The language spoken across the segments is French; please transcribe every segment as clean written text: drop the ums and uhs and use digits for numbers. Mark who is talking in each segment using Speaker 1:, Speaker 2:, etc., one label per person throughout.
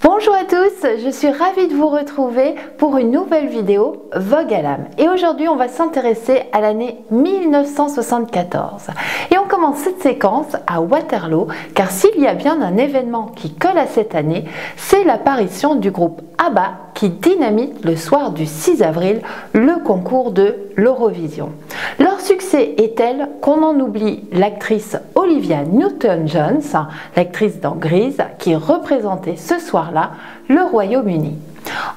Speaker 1: Bonjour à tous, je suis ravie de vous retrouver pour une nouvelle vidéo Vogue à l'âme. Et aujourd'hui, on va s'intéresser à l'année 1974. Et on commence cette séquence à Waterloo, car s'il y a bien un événement qui colle à cette année, c'est l'apparition du groupe ABBA qui dynamite le soir du 6 avril le concours de l'Eurovision. Leur succès est tel qu'on en oublie l'actrice Olivia Newton-John, l'actrice dans Grease, qui représentait ce soir-là le Royaume-Uni.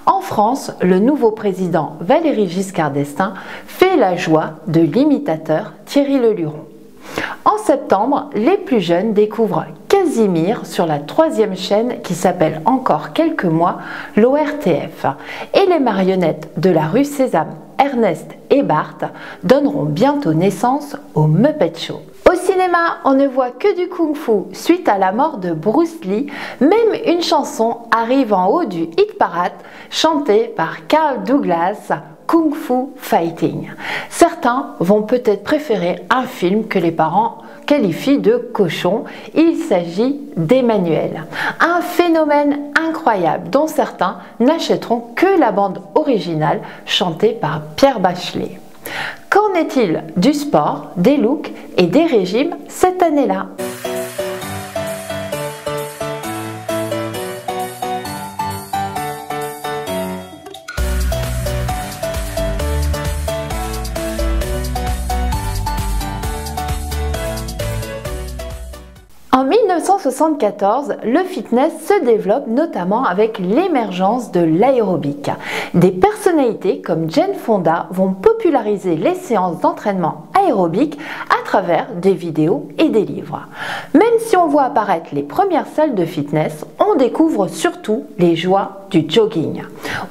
Speaker 1: En France, le nouveau président Valéry Giscard d'Estaing fait la joie de l'imitateur Thierry Leluron. En septembre, les plus jeunes découvrent Casimir sur la 3e chaîne qui s'appelle encore quelques mois l'ORTF. Et les marionnettes de la rue Sésame, Ernest et Bart, donneront bientôt naissance au Muppet Show. Au cinéma, on ne voit que du kung-fu suite à la mort de Bruce Lee. Même une chanson arrive en haut du hit parade, chantée par Carl Douglas, Kung Fu Fighting. Certains vont peut-être préférer un film que les parents qualifient de cochon. Il s'agit d'Emmanuel, un phénomène incroyable dont certains n'achèteront que la bande originale chantée par Pierre Bachelet. Qu'en est-il du sport, des looks et des régimes cette année-là ? En 1974, le fitness se développe notamment avec l'émergence de l'aérobic. Des personnalités comme Jane Fonda vont populariser les séances d'entraînement aérobic à travers des vidéos et des livres. Même si on voit apparaître les premières salles de fitness, on découvre surtout les joies du jogging.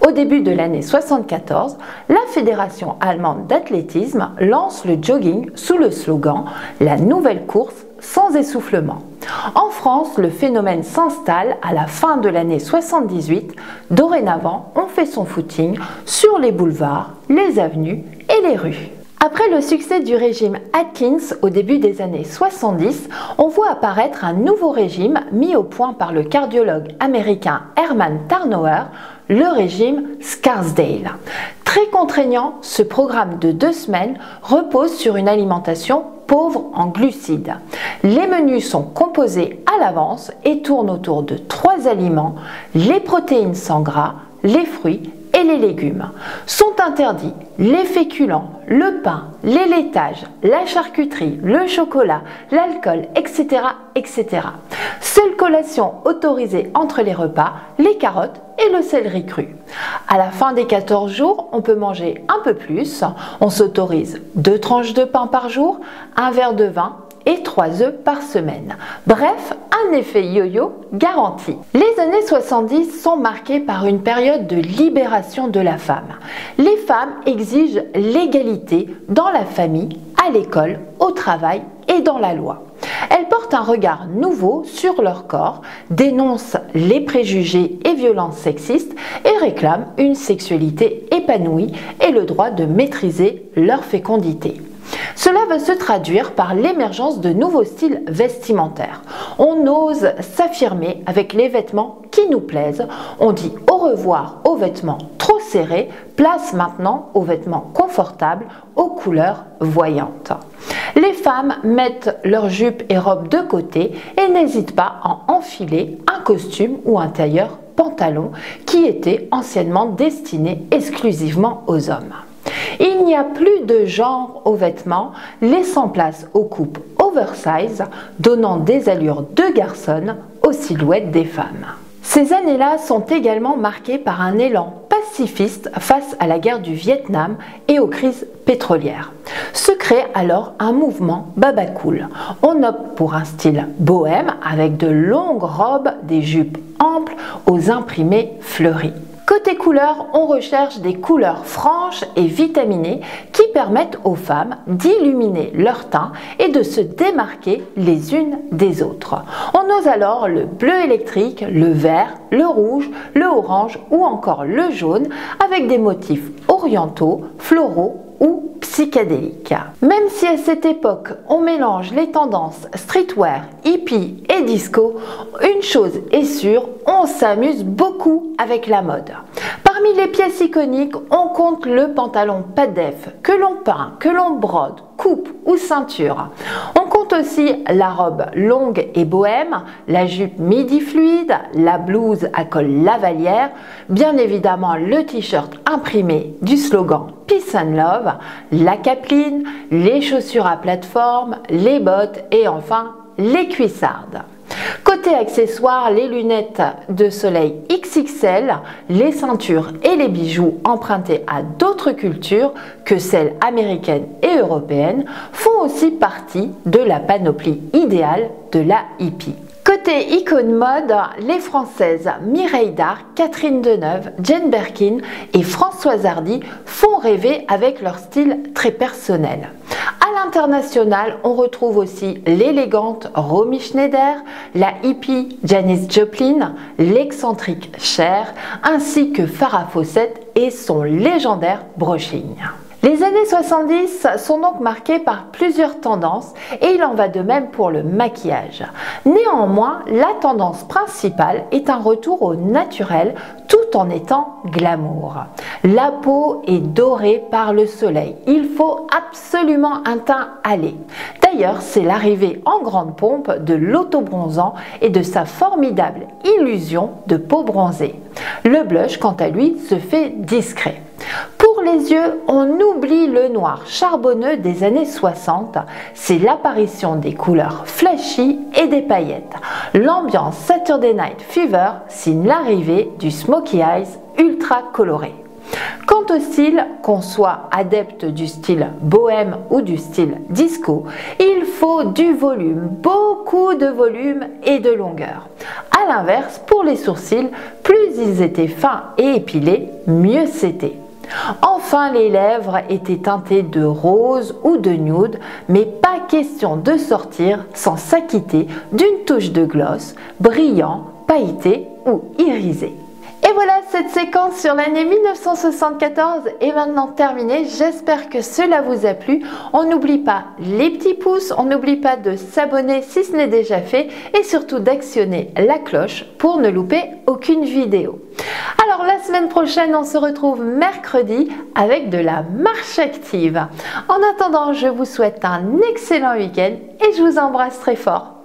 Speaker 1: Au début de l'année 74, la Fédération allemande d'athlétisme lance le jogging sous le slogan « La nouvelle course sans essoufflement ». En France, le phénomène s'installe à la fin de l'année 78. Dorénavant, on fait son footing sur les boulevards, les avenues et les rues. Après le succès du régime Atkins au début des années 70, on voit apparaître un nouveau régime mis au point par le cardiologue américain Herman Tarnauer, le régime Scarsdale. Très contraignant, ce programme de 2 semaines repose sur une alimentation pauvre en glucides. Les menus sont composés à l'avance et tournent autour de 3 aliments, les protéines sans gras, les fruits et les légumes. Sont interdits les féculents, le pain, les laitages, la charcuterie, le chocolat, l'alcool, etc., etc. Seule collation autorisée entre les repas, les carottes et le céleri cru. À la fin des 14 jours, on peut manger un peu plus. On s'autorise 2 tranches de pain par jour, un verre de vin et 3 œufs par semaine. Bref, un effet yo-yo garanti. Les années 70 sont marquées par une période de libération de la femme. Les femmes exigent l'égalité dans la famille, à l'école, au travail et dans la loi. Elles portent un regard nouveau sur leur corps, dénoncent les préjugés et violences sexistes et réclament une sexualité épanouie et le droit de maîtriser leur fécondité. Cela va se traduire par l'émergence de nouveaux styles vestimentaires. On ose s'affirmer avec les vêtements qui nous plaisent. On dit au revoir aux vêtements trop serrés, place maintenant aux vêtements confortables, aux couleurs voyantes. Les femmes mettent leurs jupes et robes de côté et n'hésitent pas à enfiler un costume ou un tailleur pantalon qui était anciennement destiné exclusivement aux hommes. Il n'y a plus de genre aux vêtements, laissant place aux coupes oversize, donnant des allures de garçonnes aux silhouettes des femmes. Ces années-là sont également marquées par un élan pacifiste face à la guerre du Vietnam et aux crises pétrolières. Se crée alors un mouvement babacool. On opte pour un style bohème avec de longues robes, des jupes amples aux imprimés fleuris. Côté couleur, on recherche des couleurs franches et vitaminées qui permettent aux femmes d'illuminer leur teint et de se démarquer les unes des autres. On ose alors le bleu électrique, le vert, le rouge, le orange ou encore le jaune avec des motifs orientaux, floraux ou psychédélique. Même si à cette époque on mélange les tendances streetwear, hippie et disco, une chose est sûre, on s'amuse beaucoup avec la mode. Parmi les pièces iconiques, on compte le pantalon pas def que l'on peint, que l'on brode, coupe ou ceinture. On compte aussi la robe longue et bohème, la jupe midi fluide, la blouse à col lavalière, bien évidemment le t-shirt imprimé du slogan Peace and Love, la capeline, les chaussures à plateforme, les bottes et enfin les cuissardes. Côté accessoires, les lunettes de soleil XXL, les ceintures et les bijoux empruntés à d'autres cultures que celles américaines et européennes font aussi partie de la panoplie idéale de la hippie. Côté icône mode, les Françaises Mireille Darc, Catherine Deneuve, Jane Birkin et Françoise Hardy font rêver avec leur style très personnel. À l'international, on retrouve aussi l'élégante Romy Schneider, la hippie Janis Joplin, l'excentrique Cher, ainsi que Farrah Fawcett et son légendaire brushing. Les années 70 sont donc marquées par plusieurs tendances et il en va de même pour le maquillage. Néanmoins, la tendance principale est un retour au naturel tout en étant glamour. La peau est dorée par le soleil. Il faut absolument un teint hâlé. D'ailleurs, c'est l'arrivée en grande pompe de l'autobronzant et de sa formidable illusion de peau bronzée. Le blush, quant à lui, se fait discret. Pour les yeux, on oublie le noir charbonneux des années 60. C'est l'apparition des couleurs flashy et des paillettes. L'ambiance Saturday Night Fever signe l'arrivée du Smokey Eyes ultra coloré. Quant au style, qu'on soit adepte du style bohème ou du style disco, il faut du volume, beaucoup de volume et de longueur. A l'inverse, pour les sourcils, plus ils étaient fins et épilés, mieux c'était. Enfin, les lèvres étaient teintées de rose ou de nude, mais pas question de sortir sans s'acquitter d'une touche de gloss, brillant, pailleté ou irisé. Et voilà, cette séquence sur l'année 1974 est maintenant terminée. J'espère que cela vous a plu. On n'oublie pas les petits pouces, on n'oublie pas de s'abonner si ce n'est déjà fait et surtout d'actionner la cloche pour ne louper aucune vidéo. Alors la semaine prochaine, on se retrouve mercredi avec de la marche active. En attendant, je vous souhaite un excellent week-end et je vous embrasse très fort.